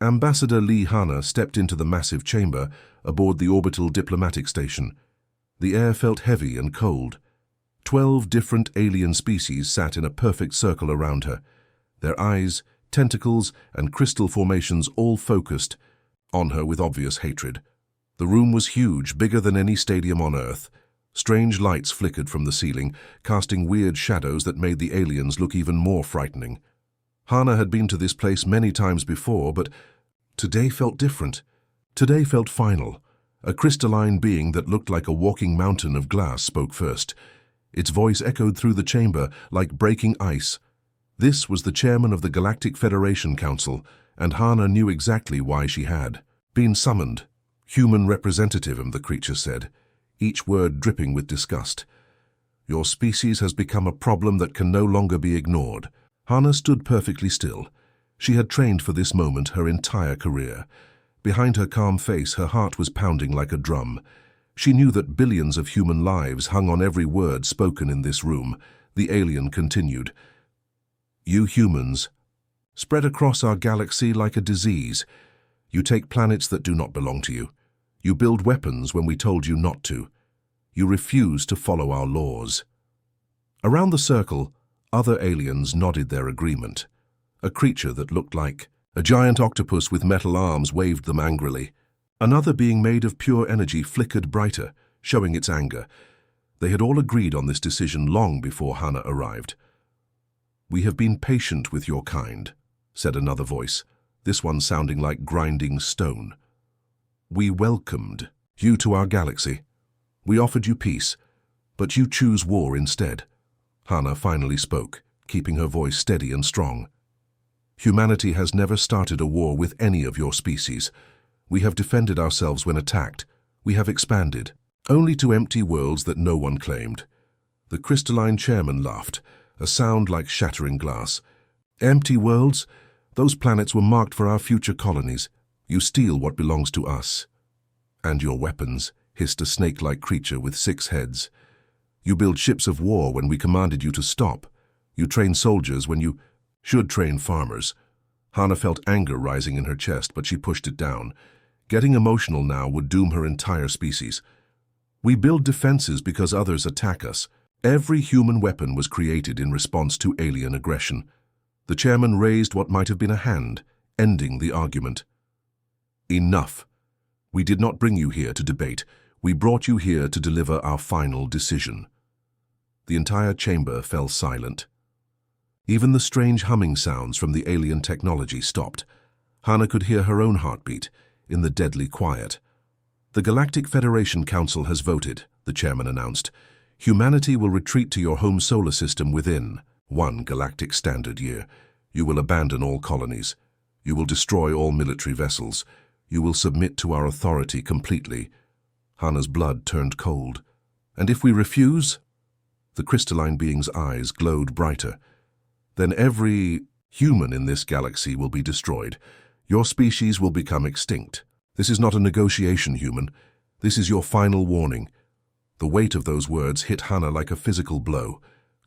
Ambassador Lee Hana stepped into the massive chamber aboard the orbital diplomatic station. The air felt heavy and cold. 12 different alien species sat in a perfect circle around her, their eyes, tentacles, and crystal formations all focused on her with obvious hatred. The room was huge, bigger than any stadium on Earth. Strange lights flickered from the ceiling, casting weird shadows that made the aliens look even more frightening. Hana had been to this place many times before, but today felt different. Today felt final. A crystalline being that looked like a walking mountain of glass spoke first. Its voice echoed through the chamber like breaking ice. This was the chairman of the Galactic Federation Council, and Hana knew exactly why she had been summoned. Human representative, the creature said, each word dripping with disgust. Your species has become a problem that can no longer be ignored. Hana stood perfectly still. She had trained for this moment her entire career. Behind her calm face, her heart was pounding like a drum. She knew that billions of human lives hung on every word spoken in this room. The alien continued. You humans, spread across our galaxy like a disease. You take planets that do not belong to you. You build weapons when we told you not to. You refuse to follow our laws. Around the circle, other aliens nodded their agreement. A creature that looked like a giant octopus with metal arms waved them angrily. Another being made of pure energy flickered brighter, showing its anger. They had all agreed on this decision long before Hana arrived. We have been patient with your kind, said another voice, this one sounding like grinding stone. We welcomed you to our galaxy. We offered you peace, but you choose war instead. Hana finally spoke, keeping her voice steady and strong. Humanity has never started a war with any of your species. We have defended ourselves when attacked. We have expanded, only to empty worlds that no one claimed. The crystalline chairman laughed, a sound like shattering glass. Empty worlds? Those planets were marked for our future colonies. You steal what belongs to us. And your weapons, hissed a snake-like creature with 6 heads. You build ships of war when we commanded you to stop. You train soldiers when you should train farmers. Hana felt anger rising in her chest, but she pushed it down. Getting emotional now would doom her entire species. We build defenses because others attack us. Every human weapon was created in response to alien aggression. The chairman raised what might have been a hand, ending the argument. Enough. We did not bring you here to debate. We brought you here to deliver our final decision. The entire chamber fell silent. Even the strange humming sounds from the alien technology stopped. Hana could hear her own heartbeat in the deadly quiet. The Galactic Federation Council has voted, the chairman announced. Humanity will retreat to your home solar system within 1 galactic standard year. You will abandon all colonies. You will destroy all military vessels. You will submit to our authority completely. Hana's blood turned cold. And if we refuse? The crystalline being's eyes glowed brighter. Then every human in this galaxy will be destroyed. Your species will become extinct. This is not a negotiation, human. This is your final warning. The weight of those words hit Hana like a physical blow.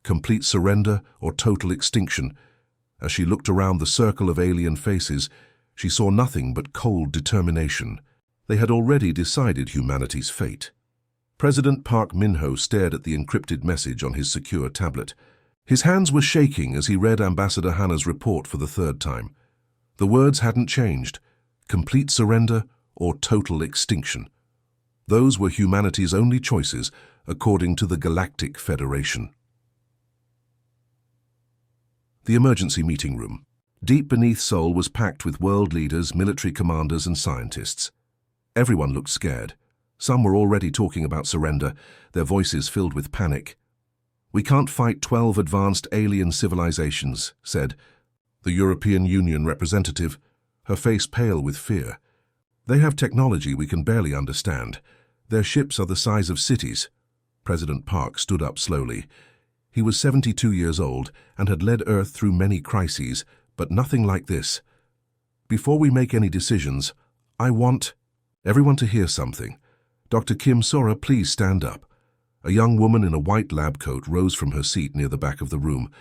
Complete surrender or total extinction. As she looked around the circle of alien faces, she saw nothing but cold determination. They had already decided humanity's fate. President Park Min-ho stared at the encrypted message on his secure tablet. His hands were shaking as he read Ambassador Hana's report for the 3rd time. The words hadn't changed. Complete surrender or total extinction. Those were humanity's only choices, according to the Galactic Federation. The emergency meeting room. Deep beneath Seoul was packed with world leaders, military commanders, and scientists. Everyone looked scared. Some were already talking about surrender, their voices filled with panic. We can't fight 12 advanced alien civilizations, said the European Union representative, her face pale with fear. They have technology we can barely understand. Their ships are the size of cities. President Park stood up slowly. He was 72 years old and had led Earth through many crises, but nothing like this. Before we make any decisions, I want everyone to hear something. Dr. Kim Sora, please stand up. A young woman in a white lab coat rose from her seat near the back of the room.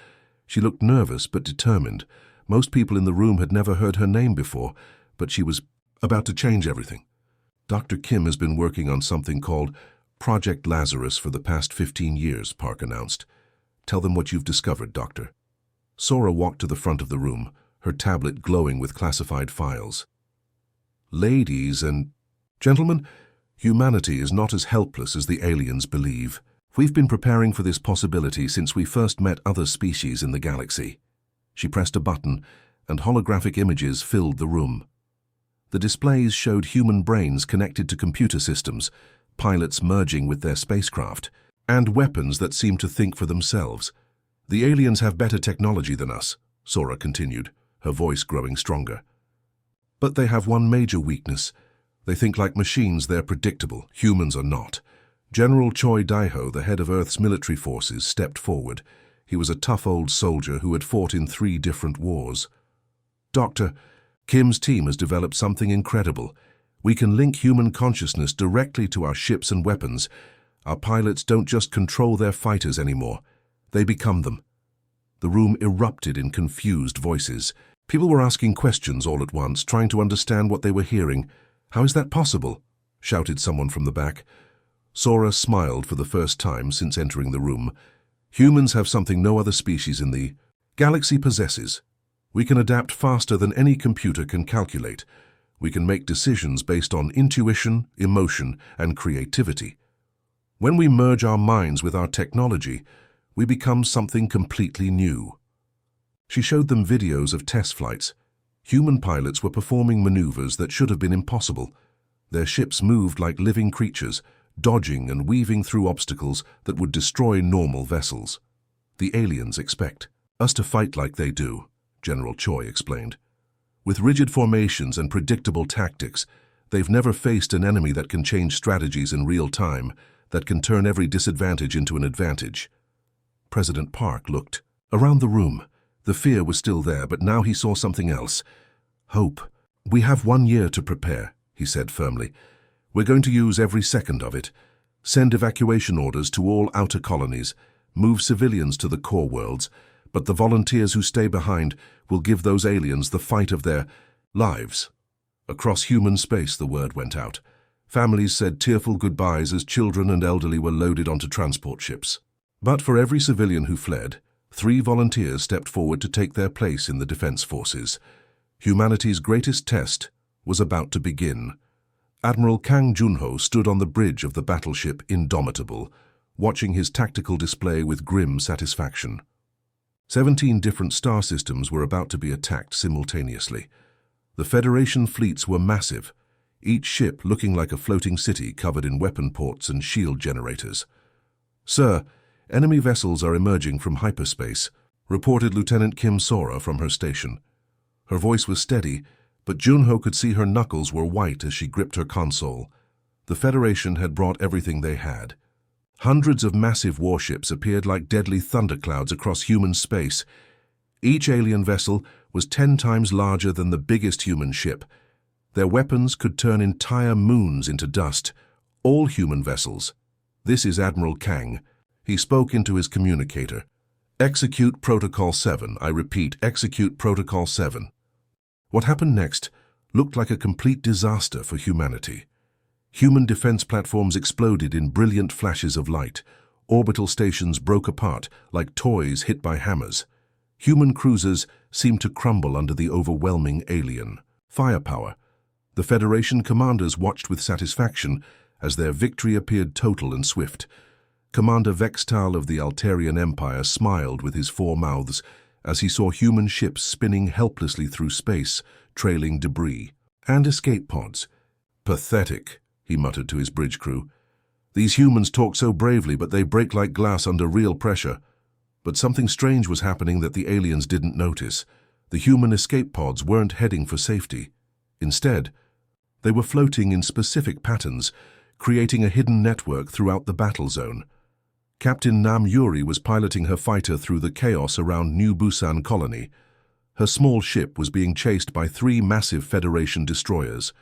She looked nervous but determined. Most people in the room had never heard her name before, but she was about to change everything. Dr. Kim has been working on something called Project Lazarus for the past 15 years, Park announced. Tell them what you've discovered, Doctor. Sora walked to the front of the room, her tablet glowing with classified files. Ladies and gentlemen, humanity is not as helpless as the aliens believe. We've been preparing for this possibility since we first met other species in the galaxy. She pressed a button, and holographic images filled the room. The displays showed human brains connected to computer systems, pilots merging with their spacecraft, and weapons that seemed to think for themselves. The aliens have better technology than us, Sora continued, her voice growing stronger. But they have one major weakness. They think like machines. They're predictable. Humans are not. General Choi Daiho, the head of Earth's military forces, stepped forward. He was a tough old soldier who had fought in 3 different wars. Doctor, Kim's team has developed something incredible. We can link human consciousness directly to our ships and weapons. Our pilots don't just control their fighters anymore. They become them. The room erupted in confused voices. People were asking questions all at once, trying to understand what they were hearing. "How is that possible?" shouted someone from the back. Sora smiled for the first time since entering the room. Humans have something no other species in the galaxy possesses. We can adapt faster than any computer can calculate. We can make decisions based on intuition, emotion, and creativity. When we merge our minds with our technology, we become something completely new. She showed them videos of test flights. Human pilots were performing maneuvers that should have been impossible. Their ships moved like living creatures, dodging and weaving through obstacles that would destroy normal vessels. The aliens expect us to fight like they do, General Choi explained. With rigid formations and predictable tactics, they've never faced an enemy that can change strategies in real time, that can turn every disadvantage into an advantage. President Park looked around the room. The fear was still there, but now he saw something else. Hope. "We have 1 year to prepare," he said firmly. "We're going to use every second of it. Send evacuation orders to all outer colonies. Move civilians to the core worlds. But the volunteers who stay behind will give those aliens the fight of their lives." Across human space, the word went out. Families said tearful goodbyes as children and elderly were loaded onto transport ships. But for every civilian who fled, 3 volunteers stepped forward to take their place in the defense forces. Humanity's greatest test was about to begin. Admiral Kang Junho stood on the bridge of the battleship Indomitable, watching his tactical display with grim satisfaction. 17 different star systems were about to be attacked simultaneously. The Federation fleets were massive, each ship looking like a floating city covered in weapon ports and shield generators. "Sir, enemy vessels are emerging from hyperspace," reported Lieutenant Kim Sora from her station. Her voice was steady, but Junho could see her knuckles were white as she gripped her console. The Federation had brought everything they had. Hundreds of massive warships appeared like deadly thunderclouds across human space. Each alien vessel was 10 times larger than the biggest human ship. Their weapons could turn entire moons into dust. All human vessels. "This is Admiral Kang." He spoke into his communicator. "Execute Protocol 7. I repeat, execute Protocol 7. What happened next looked like a complete disaster for humanity. Human defense platforms exploded in brilliant flashes of light. Orbital stations broke apart like toys hit by hammers. Human cruisers seemed to crumble under the overwhelming alien firepower. The Federation commanders watched with satisfaction as their victory appeared total and swift. Commander Vextal of the Altarian Empire smiled with his 4 mouths as he saw human ships spinning helplessly through space, trailing debris and escape pods. "Pathetic," he muttered to his bridge crew. "These humans talk so bravely, but they break like glass under real pressure." But something strange was happening that the aliens didn't notice. The human escape pods weren't heading for safety. Instead, they were floating in specific patterns, creating a hidden network throughout the battle zone. Captain Nam Yuri was piloting her fighter through the chaos around New Busan Colony. Her small ship was being chased by 3 massive Federation destroyers.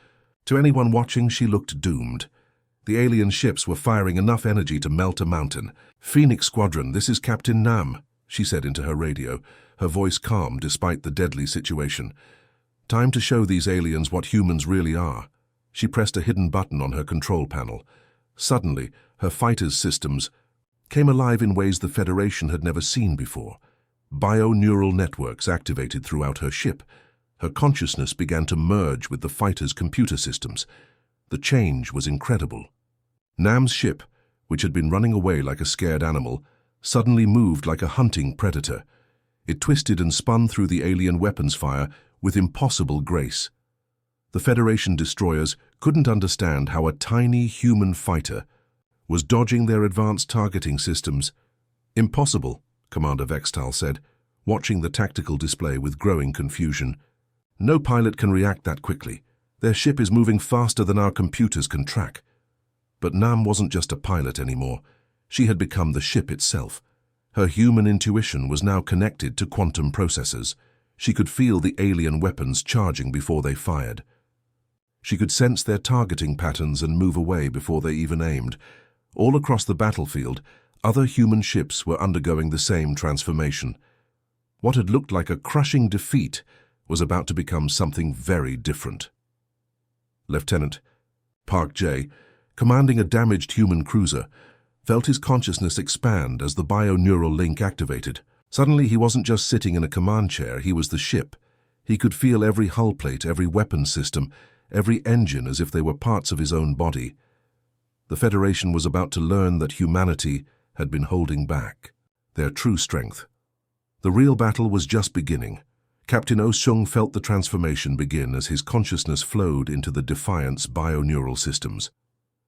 To anyone watching, she looked doomed. The alien ships were firing enough energy to melt a mountain. "Phoenix Squadron, this is Captain Nam," she said into her radio, her voice calm despite the deadly situation. Time to show these aliens what humans really are. She pressed a hidden button on her control panel. Suddenly, her fighters' systems came alive in ways the Federation had never seen before. Bio-neural networks activated throughout her ship. Her consciousness began to merge with the fighters' computer systems. The change was incredible. Nam's ship, which had been running away like a scared animal, suddenly moved like a hunting predator. It twisted and spun through the alien weapons fire with impossible grace. The Federation destroyers couldn't understand how a tiny human fighter was dodging their advanced targeting systems. "Impossible," Commander Vextal said, watching the tactical display with growing confusion. "No pilot can react that quickly. Their ship is moving faster than our computers can track." But Nam wasn't just a pilot anymore. She had become the ship itself. Her human intuition was now connected to quantum processors. She could feel the alien weapons charging before they fired. She could sense their targeting patterns and move away before they even aimed. All across the battlefield, other human ships were undergoing the same transformation. What had looked like a crushing defeat was about to become something very different. Lieutenant Park J, commanding a damaged human cruiser, felt his consciousness expand as the bio-neural link activated. Suddenly, he wasn't just sitting in a command chair, he was the ship. He could feel every hull plate, every weapon system, every engine as if they were parts of his own body. The Federation was about to learn that humanity had been holding back their true strength. The real battle was just beginning. Captain Oh-Seung felt the transformation begin as his consciousness flowed into the Defiant's bio-neural systems.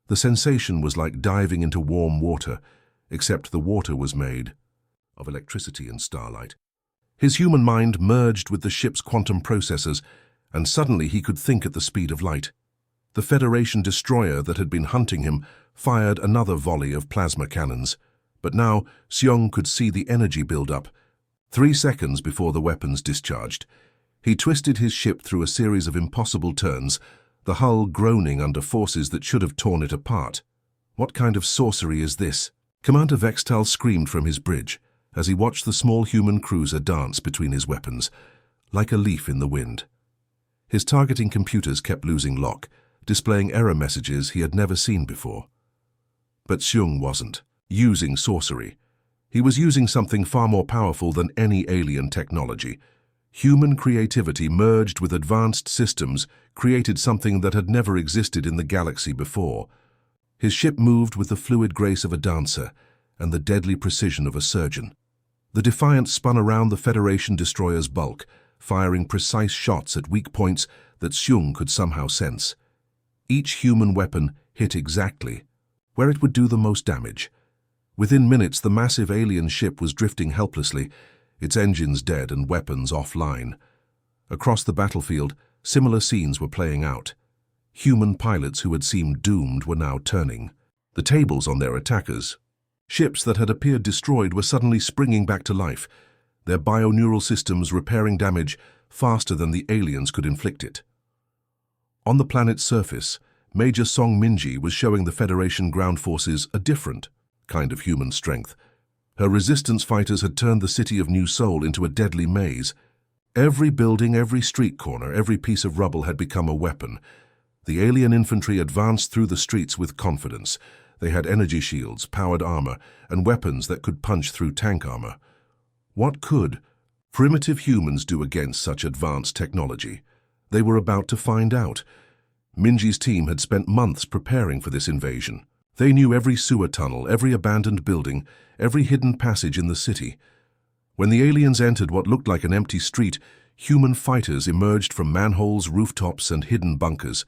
The sensation was like diving into warm water, except the water was made of electricity and starlight. His human mind merged with the ship's quantum processors, and suddenly he could think at the speed of light. The Federation destroyer that had been hunting him fired another volley of plasma cannons, but now Seung could see the energy build up. 3 seconds before the weapons discharged, he twisted his ship through a series of impossible turns, the hull groaning under forces that should have torn it apart. "What kind of sorcery is this?" Commander Vextal screamed from his bridge as he watched the small human cruiser dance between his weapons, like a leaf in the wind. His targeting computers kept losing lock, displaying error messages he had never seen before. But Seung wasn't using sorcery. He was using something far more powerful than any alien technology. Human creativity merged with advanced systems created something that had never existed in the galaxy before. His ship moved with the fluid grace of a dancer and the deadly precision of a surgeon. The Defiant spun around the Federation destroyer's bulk, firing precise shots at weak points that Seung could somehow sense. Each human weapon hit exactly where it would do the most damage. Within minutes, the massive alien ship was drifting helplessly, its engines dead and weapons offline. Across the battlefield, similar scenes were playing out. Human pilots who had seemed doomed were now turning the tables on their attackers. Ships that had appeared destroyed were suddenly springing back to life, their bio-neural systems repairing damage faster than the aliens could inflict it. On the planet's surface, Major Song Minji was showing the Federation ground forces a different kind of human strength. Her resistance fighters had turned the city of New Seoul into a deadly maze. Every building, every street corner, every piece of rubble had become a weapon. The alien infantry advanced through the streets with confidence. They had energy shields, powered armor, and weapons that could punch through tank armor. What could primitive humans do against such advanced technology? They were about to find out. Minji's team had spent months preparing for this invasion. They knew every sewer tunnel, every abandoned building, every hidden passage in the city. When the aliens entered what looked like an empty street, human fighters emerged from manholes, rooftops, and hidden bunkers.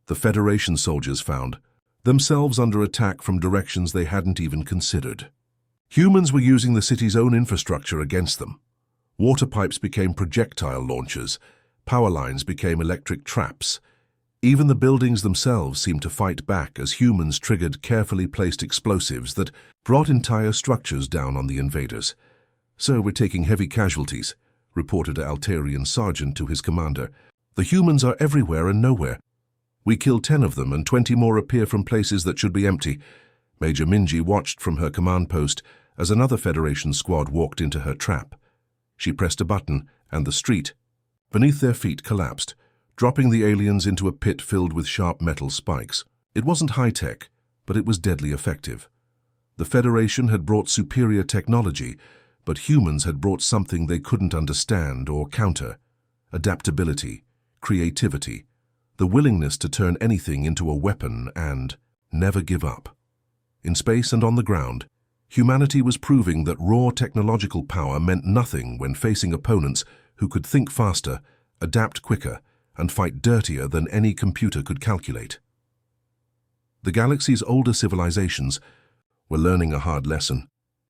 The Federation soldiers found themselves under attack from directions they hadn't even considered. Humans were using the city's own infrastructure against them. Water pipes became projectile launchers. Power lines became electric traps. Even the buildings themselves seemed to fight back as humans triggered carefully placed explosives that brought entire structures down on the invaders. "Sir, we're taking heavy casualties," reported an Altarian sergeant to his commander. "The humans are everywhere and nowhere. We killed 10 of them and 20 more appear from places that should be empty." Major Minji watched from her command post as another Federation squad walked into her trap. She pressed a button and the street beneath their feet collapsed, dropping the aliens into a pit filled with sharp metal spikes. It wasn't high-tech, but it was deadly effective. The Federation had brought superior technology, but humans had brought something they couldn't understand or counter: adaptability, creativity, the willingness to turn anything into a weapon and never give up. In space and on the ground, humanity was proving that raw technological power meant nothing when facing opponents who could think faster, adapt quicker, and fight dirtier than any computer could calculate. The galaxy's older civilizations were learning a hard lesson.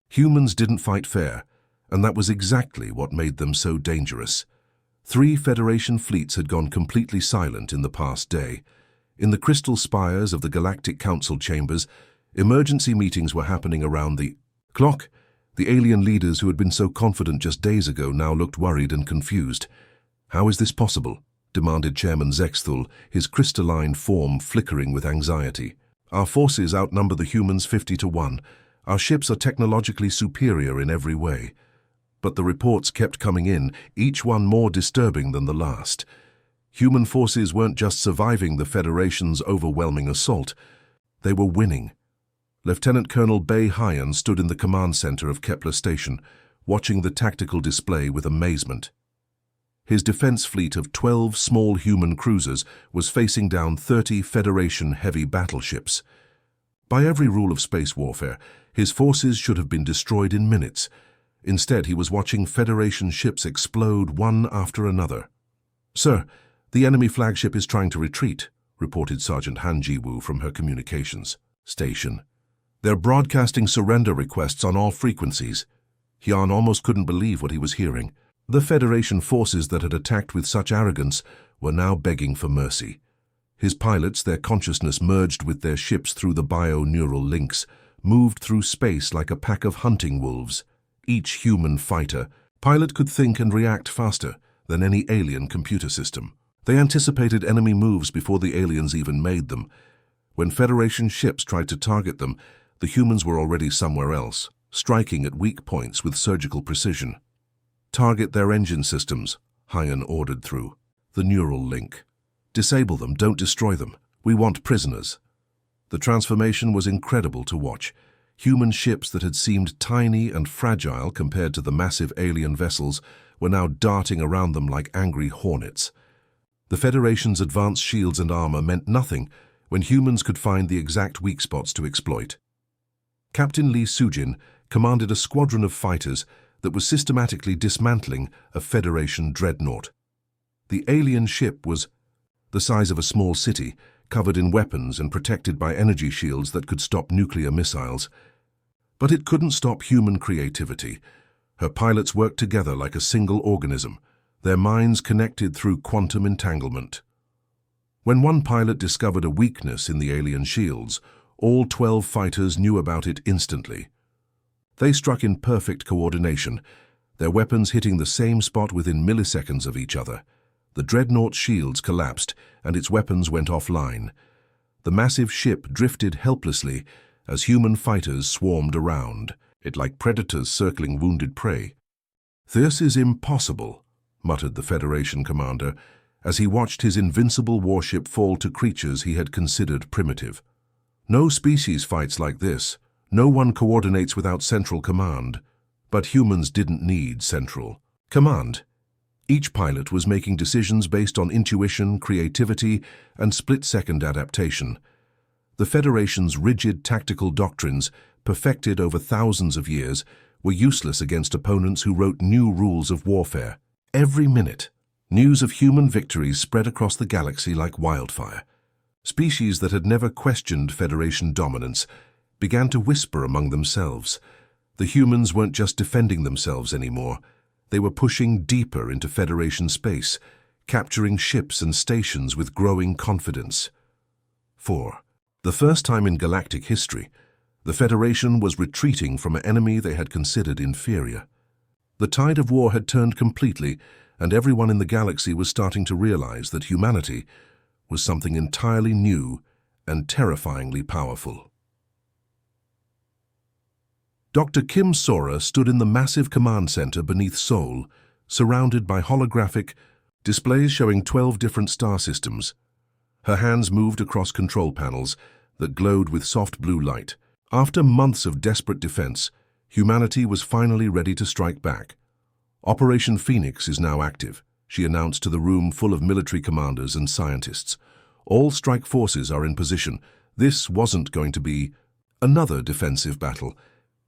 Humans didn't fight fair, and that was exactly what made them so dangerous. 3 Federation fleets had gone completely silent in the past day. In the crystal spires of the Galactic Council chambers, emergency meetings were happening around the clock. The alien leaders who had been so confident just days ago now looked worried and confused. "How is this possible?" demanded Chairman Zexthul, his crystalline form flickering with anxiety. "Our forces outnumber the humans 50 to 1. Our ships are technologically superior in every way." But the reports kept coming in, each one more disturbing than the last. Human forces weren't just surviving the Federation's overwhelming assault, they were winning. Lieutenant Colonel Bay Hyan stood in the command center of Kepler Station, watching the tactical display with amazement. His defense fleet of 12 small human cruisers was facing down 30 Federation heavy battleships. By every rule of space warfare, his forces should have been destroyed in minutes. Instead, he was watching Federation ships explode one after another. "Sir, the enemy flagship is trying to retreat," reported Sergeant Han Ji-woo from her communications station. "They're broadcasting surrender requests on all frequencies." Hyan almost couldn't believe what he was hearing. The Federation forces that had attacked with such arrogance were now begging for mercy. His pilots, their consciousness merged with their ships through the bio-neural links, moved through space like a pack of hunting wolves. Each human fighter pilot could think and react faster than any alien computer system. They anticipated enemy moves before the aliens even made them. When Federation ships tried to target them, the humans were already somewhere else, striking at weak points with surgical precision. "Target their engine systems," Hyan ordered through the neural link. "Disable them, don't destroy them. We want prisoners." The transformation was incredible to watch. Human ships that had seemed tiny and fragile compared to the massive alien vessels were now darting around them like angry hornets. The Federation's advanced shields and armor meant nothing when humans could find the exact weak spots to exploit. Captain Lee Sujin commanded a squadron of fighters that was systematically dismantling a Federation dreadnought. The alien ship was the size of a small city, covered in weapons and protected by energy shields that could stop nuclear missiles. But it couldn't stop human creativity. Her pilots worked together like a single organism, their minds connected through quantum entanglement. When one pilot discovered a weakness in the alien shields, all 12 fighters knew about it instantly. They struck in perfect coordination, their weapons hitting the same spot within milliseconds of each other. The dreadnought's shields collapsed and its weapons went offline. The massive ship drifted helplessly as human fighters swarmed around, it like predators circling wounded prey. "This is impossible," muttered the Federation commander as he watched his invincible warship fall to creatures he had considered primitive. "No species fights like this. No one coordinates without central command." But humans didn't need central command. Each pilot was making decisions based on intuition, creativity, and split-second adaptation. The Federation's rigid tactical doctrines, perfected over thousands of years, were useless against opponents who wrote new rules of warfare. Every minute, news of human victories spread across the galaxy like wildfire. Species that had never questioned Federation dominance began to whisper among themselves. The humans weren't just defending themselves anymore. They were pushing deeper into Federation space, capturing ships and stations with growing confidence. 4. The first time in galactic history, the Federation was retreating from an enemy they had considered inferior. The tide of war had turned completely, and everyone in the galaxy was starting to realize that humanity was something entirely new and terrifyingly powerful. Dr. Kim Sora stood in the massive command center beneath Seoul, surrounded by holographic, displays showing 12 different star systems. Her hands moved across control panels that glowed with soft blue light. After months of desperate defense, humanity was finally ready to strike back. Operation Phoenix is now active, she announced to the room full of military commanders and scientists. All strike forces are in position. This wasn't going to be another defensive battle.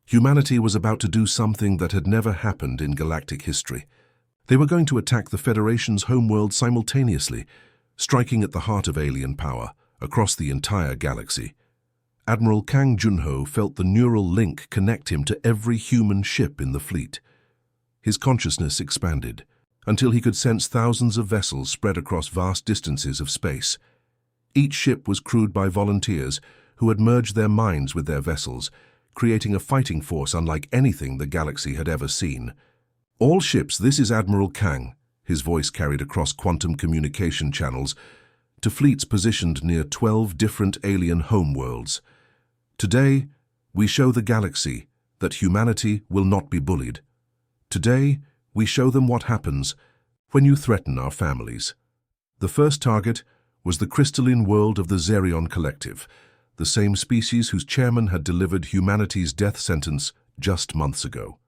Humanity was about to do something that had never happened in galactic history. They were going to attack the Federation's homeworld simultaneously, striking at the heart of alien power, across the entire galaxy. Admiral Kang Junho felt the neural link connect him to every human ship in the fleet. His consciousness expanded, until he could sense thousands of vessels spread across vast distances of space. Each ship was crewed by volunteers who had merged their minds with their vessels, creating a fighting force unlike anything the galaxy had ever seen. All ships, this is Admiral Kang, his voice carried across quantum communication channels, to fleets positioned near 12 different alien homeworlds. Today, we show the galaxy that humanity will not be bullied. Today, we show them what happens when you threaten our families. The first target was the crystalline world of the Zerion Collective, the same species whose chairman had delivered humanity's death sentence just months ago.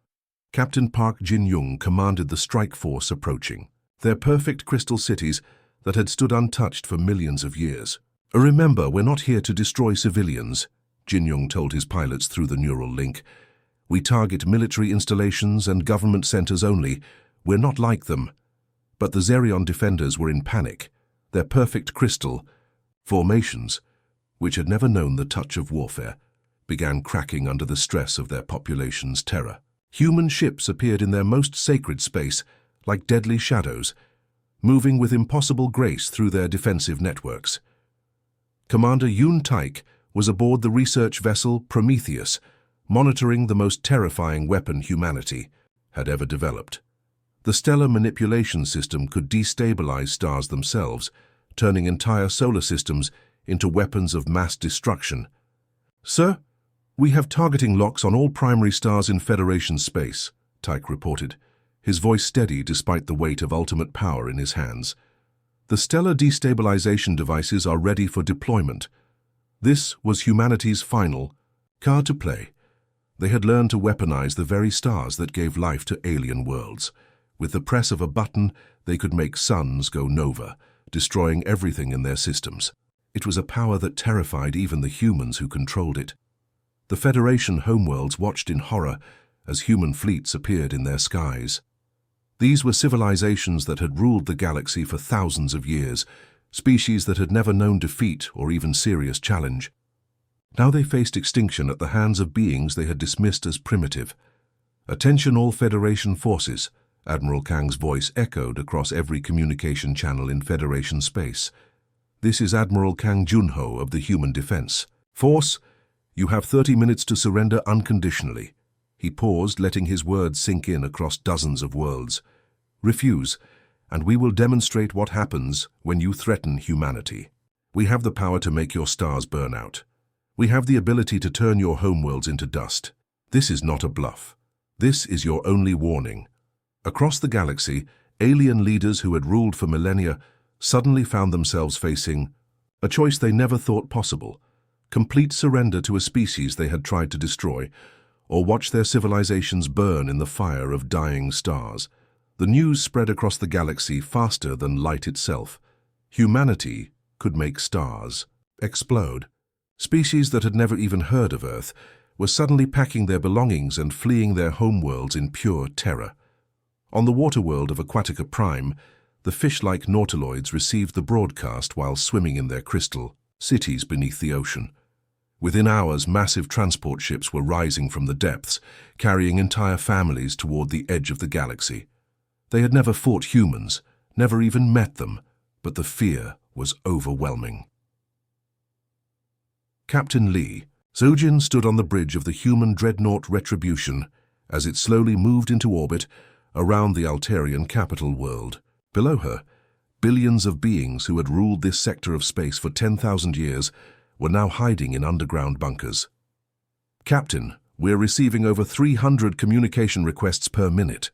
Captain Park Jin-young commanded the strike force approaching, their perfect crystal cities that had stood untouched for millions of years. Remember, we're not here to destroy civilians, Jin-young told his pilots through the neural link. We target military installations and government centers only. We're not like them. But the Zerion defenders were in panic. Their perfect crystal formations, which had never known the touch of warfare, began cracking under the stress of their population's terror. Human ships appeared in their most sacred space, like deadly shadows, moving with impossible grace through their defensive networks. Commander Yoon Taik was aboard the research vessel Prometheus, monitoring the most terrifying weapon humanity had ever developed. The stellar manipulation system could destabilize stars themselves, turning entire solar systems into weapons of mass destruction. "Sir, we have targeting locks on all primary stars in Federation space," Taik reported, his voice steady despite the weight of ultimate power in his hands. "The stellar destabilization devices are ready for deployment." This was humanity's final card to play. They had learned to weaponize the very stars that gave life to alien worlds. With the press of a button, they could make suns go nova, destroying everything in their systems. It was a power that terrified even the humans who controlled it. The Federation homeworlds watched in horror as human fleets appeared in their skies. These were civilizations that had ruled the galaxy for thousands of years, species that had never known defeat or even serious challenge. Now they faced extinction at the hands of beings they had dismissed as primitive. "Attention all Federation forces," Admiral Kang's voice echoed across every communication channel in Federation space. "This is Admiral Kang Junho of the Human Defense Force. You have 30 minutes to surrender unconditionally." He paused, letting his words sink in across dozens of worlds. "Refuse, and we will demonstrate what happens when you threaten humanity. We have the power to make your stars burn out. We have the ability to turn your homeworlds into dust. This is not a bluff. This is your only warning." Across the galaxy, alien leaders who had ruled for millennia suddenly found themselves facing a choice they never thought possible: complete surrender to a species they had tried to destroy, or watch their civilizations burn in the fire of dying stars. The news spread across the galaxy faster than light itself. Humanity could make stars explode. Species that had never even heard of Earth were suddenly packing their belongings and fleeing their homeworlds in pure terror. On the waterworld of Aquatica Prime, the fish-like nautiloids received the broadcast while swimming in their crystal cities beneath the ocean. Within hours, massive transport ships were rising from the depths, carrying entire families toward the edge of the galaxy. They had never fought humans, never even met them, but the fear was overwhelming. Captain Lee, Zojin stood on the bridge of the human dreadnought Retribution as it slowly moved into orbit around the Altarian capital world. Below her, billions of beings who had ruled this sector of space for 10,000 years were now hiding in underground bunkers. "Captain, we're receiving over 300 communication requests per minute,"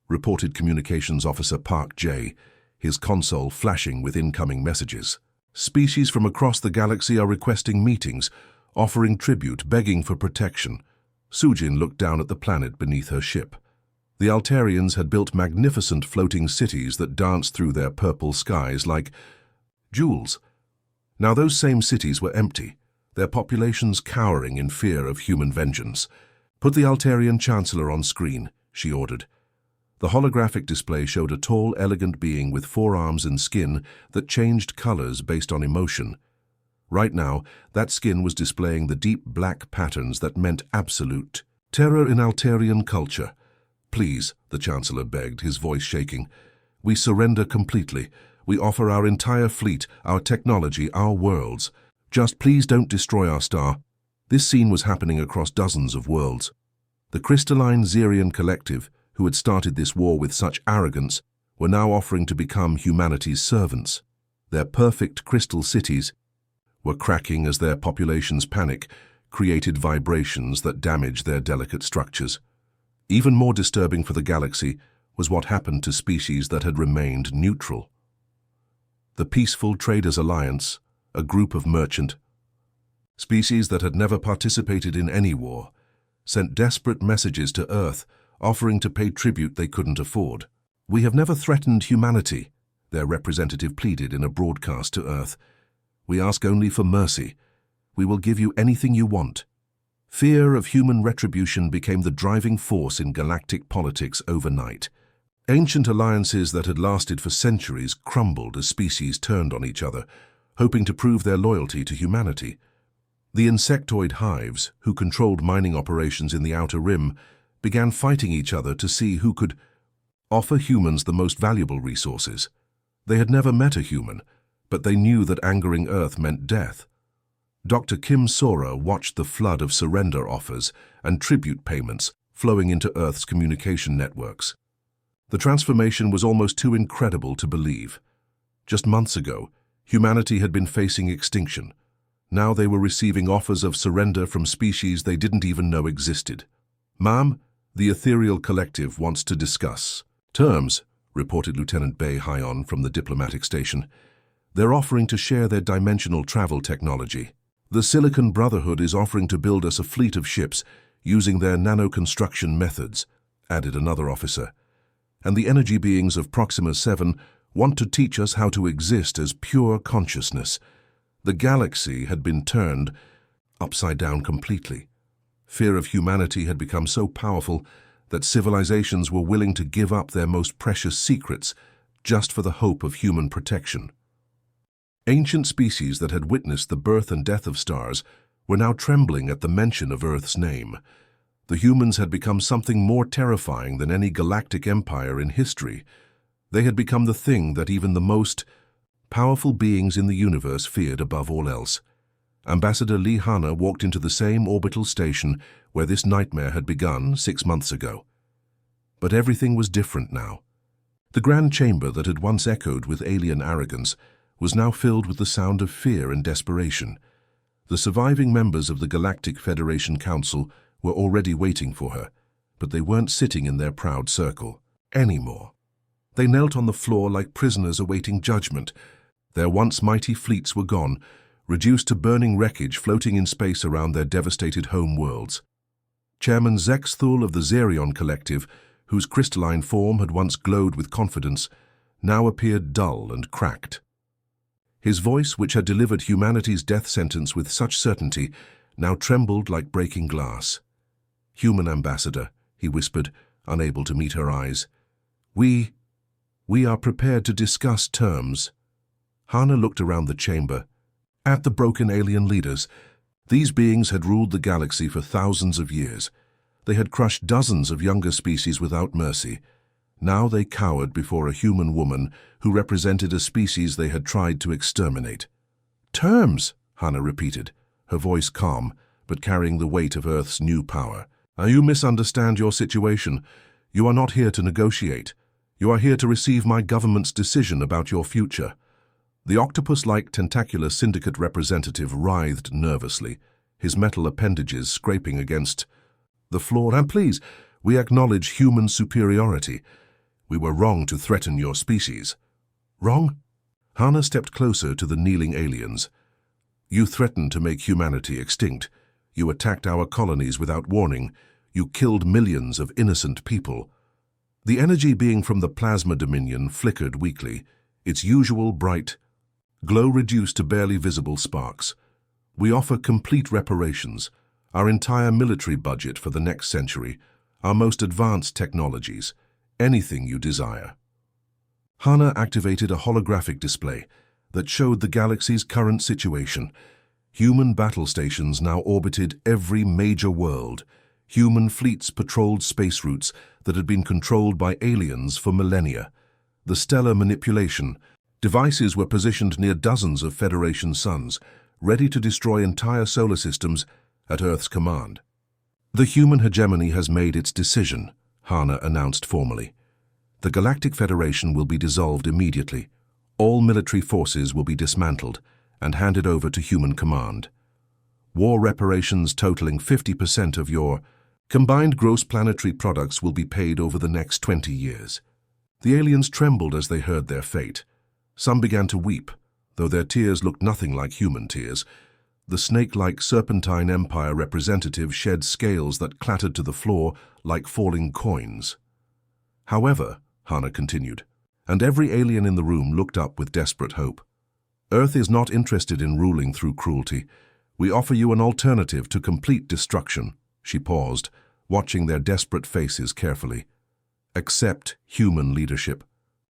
reported Communications Officer Park J., his console flashing with incoming messages. Species from across the galaxy are requesting meetings, offering tribute, begging for protection. Sujin looked down at the planet beneath her ship. The Altarians had built magnificent floating cities that danced through their purple skies like jewels. Now those same cities were empty, their populations cowering in fear of human vengeance. "Put the Altarian Chancellor on screen," she ordered. The holographic display showed a tall, elegant being with 4 arms and skin that changed colors based on emotion. Right now, that skin was displaying the deep black patterns that meant absolute terror in Altarian culture. "Please," the Chancellor begged, his voice shaking. "We surrender completely. We offer our entire fleet, our technology, our worlds. Just please don't destroy our star." This scene was happening across dozens of worlds. The crystalline Xerian collective, who had started this war with such arrogance, were now offering to become humanity's servants. Their perfect crystal cities were cracking as their populations' panic created vibrations that damaged their delicate structures. Even more disturbing for the galaxy was what happened to species that had remained neutral. The Peaceful Traders Alliance, a group of merchant species that had never participated in any war, sent desperate messages to Earth, offering to pay tribute they couldn't afford. "We have never threatened humanity," their representative pleaded in a broadcast to Earth. "We ask only for mercy. We will give you anything you want." Fear of human retribution became the driving force in galactic politics overnight. Ancient alliances that had lasted for centuries crumbled as species turned on each other, hoping to prove their loyalty to humanity. The insectoid hives, who controlled mining operations in the Outer Rim, began fighting each other to see who could offer humans the most valuable resources. They had never met a human, but they knew that angering Earth meant death. Dr. Kim Sora watched the flood of surrender offers and tribute payments flowing into Earth's communication networks. The transformation was almost too incredible to believe. Just months ago, humanity had been facing extinction. Now they were receiving offers of surrender from species they didn't even know existed. "Ma'am, the Ethereal Collective wants to discuss terms," reported Lieutenant Bei Hyon from the diplomatic station. "They're offering to share their dimensional travel technology. The Silicon Brotherhood is offering to build us a fleet of ships using their nano-construction methods," added another officer. "And the energy beings of Proxima 7 want to teach us how to exist as pure consciousness." The galaxy had been turned upside down completely. Fear of humanity had become so powerful that civilizations were willing to give up their most precious secrets just for the hope of human protection. Ancient species that had witnessed the birth and death of stars were now trembling at the mention of Earth's name. The humans had become something more terrifying than any galactic empire in history. They had become the thing that even the most powerful beings in the universe feared above all else. Ambassador Lee Hanna walked into the same orbital station where this nightmare had begun 6 months ago. But everything was different now. The grand chamber that had once echoed with alien arrogance was now filled with the sound of fear and desperation. The surviving members of the Galactic Federation Council were already waiting for her, but they weren't sitting in their proud circle anymore. They knelt on the floor like prisoners awaiting judgment. Their once mighty fleets were gone, reduced to burning wreckage floating in space around their devastated home worlds. Chairman Zexthul of the Xerion Collective, whose crystalline form had once glowed with confidence, now appeared dull and cracked. His voice, which had delivered humanity's death sentence with such certainty, now trembled like breaking glass. "Human ambassador," he whispered, unable to meet her eyes. We are prepared to discuss terms." Hana looked around the chamber, at the broken alien leaders. These beings had ruled the galaxy for thousands of years. They had crushed dozens of younger species without mercy. Now they cowered before a human woman who represented a species they had tried to exterminate. "Terms," Hana repeated, her voice calm, but carrying the weight of Earth's new power. "You misunderstand your situation. You are not here to negotiate. You are here to receive my government's decision about your future." The octopus-like tentacular syndicate representative writhed nervously, his metal appendages scraping against the floor. "And please, we acknowledge human superiority. We were wrong to threaten your species." Wrong? Hana stepped closer to the kneeling aliens. You threatened to make humanity extinct. You attacked our colonies without warning. You killed millions of innocent people. The energy being from the plasma dominion flickered weakly, its usual bright glow reduced to barely visible sparks. We offer complete reparations, our entire military budget for the next century, our most advanced technologies, anything you desire. Hana activated a holographic display that showed the galaxy's current situation. Human battle stations now orbited every major world. Human fleets patrolled space routes that had been controlled by aliens for millennia. The stellar manipulation devices were positioned near dozens of Federation suns, ready to destroy entire solar systems at Earth's command. The human hegemony has made its decision, Hana announced formally. The Galactic Federation will be dissolved immediately. All military forces will be dismantled and handed over to human command. War reparations totaling 50% of your combined gross planetary products will be paid over the next 20 years. The aliens trembled as they heard their fate. Some began to weep, though their tears looked nothing like human tears. The snake-like serpentine empire representative shed scales that clattered to the floor like falling coins. However, Hana continued, and every alien in the room looked up with desperate hope. Earth is not interested in ruling through cruelty. We offer you an alternative to complete destruction. She paused, watching their desperate faces carefully. Accept human leadership.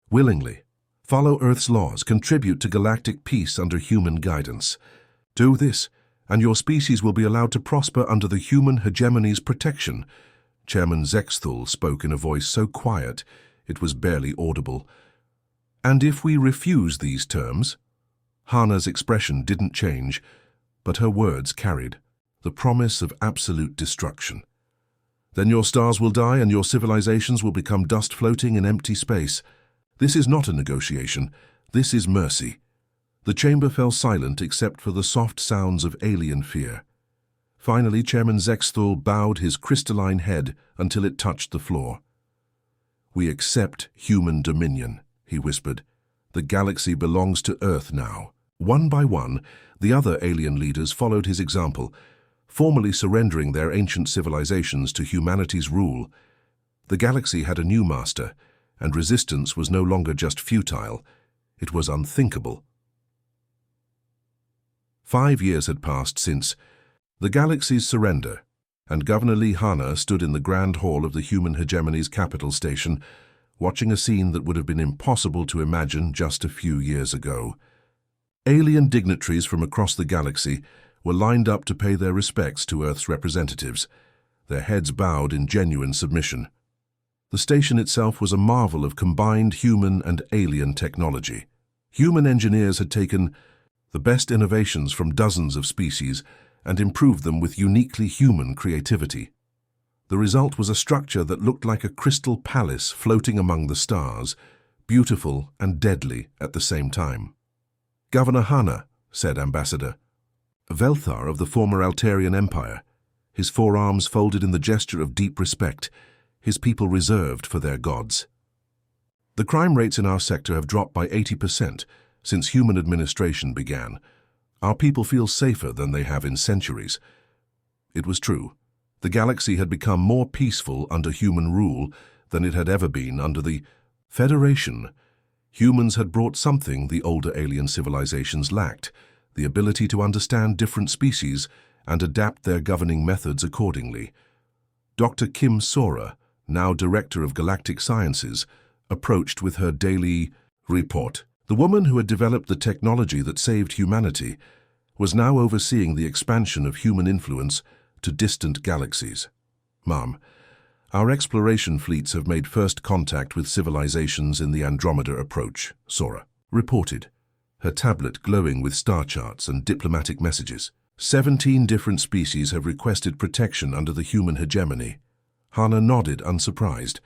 Willingly. Follow Earth's laws, contribute to galactic peace under human guidance. Do this, and your species will be allowed to prosper under the human hegemony's protection. Chairman Zexthul spoke in a voice so quiet it was barely audible. And if we refuse these terms? Hana's expression didn't change, but her words carried the promise of absolute destruction. Then your stars will die and your civilizations will become dust floating in empty space. This is not a negotiation. This is mercy. The chamber fell silent except for the soft sounds of alien fear. Finally, Chairman Zexthul bowed his crystalline head until it touched the floor. We accept human dominion, he whispered. The galaxy belongs to Earth now. One by one, the other alien leaders followed his example, formally surrendering their ancient civilizations to humanity's rule. The galaxy had a new master, and resistance was no longer just futile, it was unthinkable. 5 years had passed since the galaxy's surrender, and Governor Lee Hana stood in the grand hall of the human hegemony's capital station, watching a scene that would have been impossible to imagine just a few years ago. Alien dignitaries from across the galaxy were lined up to pay their respects to Earth's representatives, their heads bowed in genuine submission. The station itself was a marvel of combined human and alien technology. Human engineers had taken the best innovations from dozens of species and improved them with uniquely human creativity. The result was a structure that looked like a crystal palace floating among the stars, beautiful and deadly at the same time. Governor Hana, said Ambassador Velthar of the former Altarian Empire, his forearms folded in the gesture of deep respect, his people reserved for their gods. The crime rates in our sector have dropped by 80% since human administration began. Our people feel safer than they have in centuries. It was true. The galaxy had become more peaceful under human rule than it had ever been under the Federation. Humans had brought something the older alien civilizations lacked, the ability to understand different species and adapt their governing methods accordingly. Dr. Kim Sora, now Director of Galactic Sciences, approached with her daily report. The woman who had developed the technology that saved humanity was now overseeing the expansion of human influence to distant galaxies. Ma'am, our exploration fleets have made first contact with civilizations in the Andromeda approach, Sora reported, her tablet glowing with star charts and diplomatic messages. 17 different species have requested protection under the human hegemony. Hana nodded, unsurprised.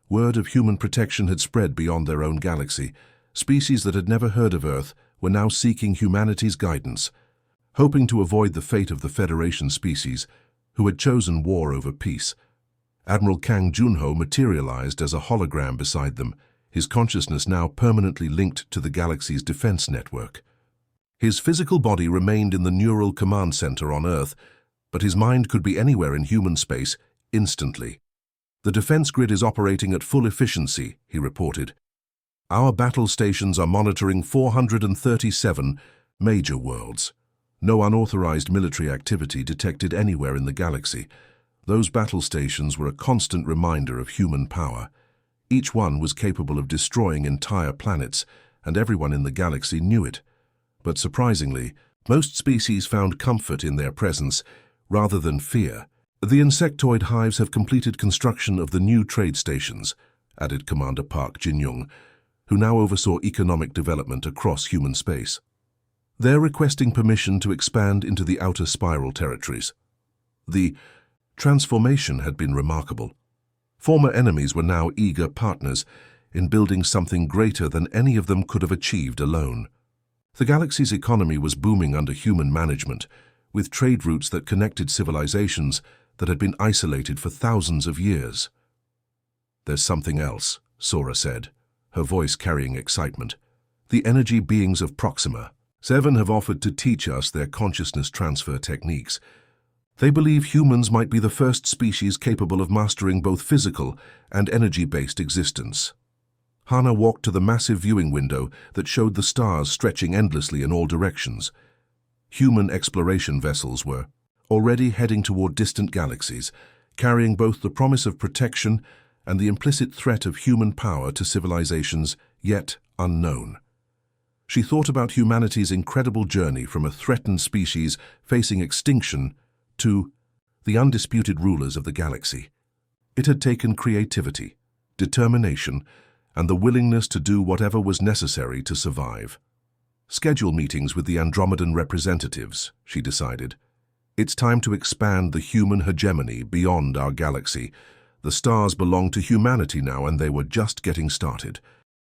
Word of human protection had spread beyond their own galaxy. Species that had never heard of Earth were now seeking humanity's guidance, hoping to avoid the fate of the Federation species, who had chosen war over peace. Admiral Kang Junho materialized as a hologram beside them, his consciousness now permanently linked to the galaxy's defense network. His physical body remained in the neural command center on Earth, but his mind could be anywhere in human space instantly. "The defense grid is operating at full efficiency," he reported. "Our battle stations are monitoring 437 major worlds. No unauthorized military activity detected anywhere in the galaxy. Those battle stations were a constant reminder of human power. Each one was capable of destroying entire planets, and everyone in the galaxy knew it. But surprisingly, most species found comfort in their presence rather than fear. The insectoid hives have completed construction of the new trade stations," added Commander Park Jin-young, who now oversaw economic development across human space. "They're requesting permission to expand into the outer spiral territories." The transformation had been remarkable. Former enemies were now eager partners in building something greater than any of them could have achieved alone. The galaxy's economy was booming under human management, with trade routes that connected civilizations that had been isolated for thousands of years. "There's something else," Sora said, her voice carrying excitement. "The energy beings of Proxima. 7 have offered to teach us their consciousness transfer techniques. They believe humans might be the first species capable of mastering both physical and energy-based existence." Hana walked to the massive viewing window that showed the stars stretching endlessly in all directions. Human exploration vessels were already heading toward distant galaxies, carrying both the promise of protection and the implicit threat of human power to civilizations yet unknown. She thought about humanity's incredible journey from a threatened species facing extinction to the undisputed rulers of the galaxy. It had taken creativity, determination, and the willingness to do whatever was necessary to survive. "Schedule meetings with the Andromedan representatives," she decided. "It's time to expand the human hegemony beyond our galaxy. The stars belong to humanity now, and they were just getting started."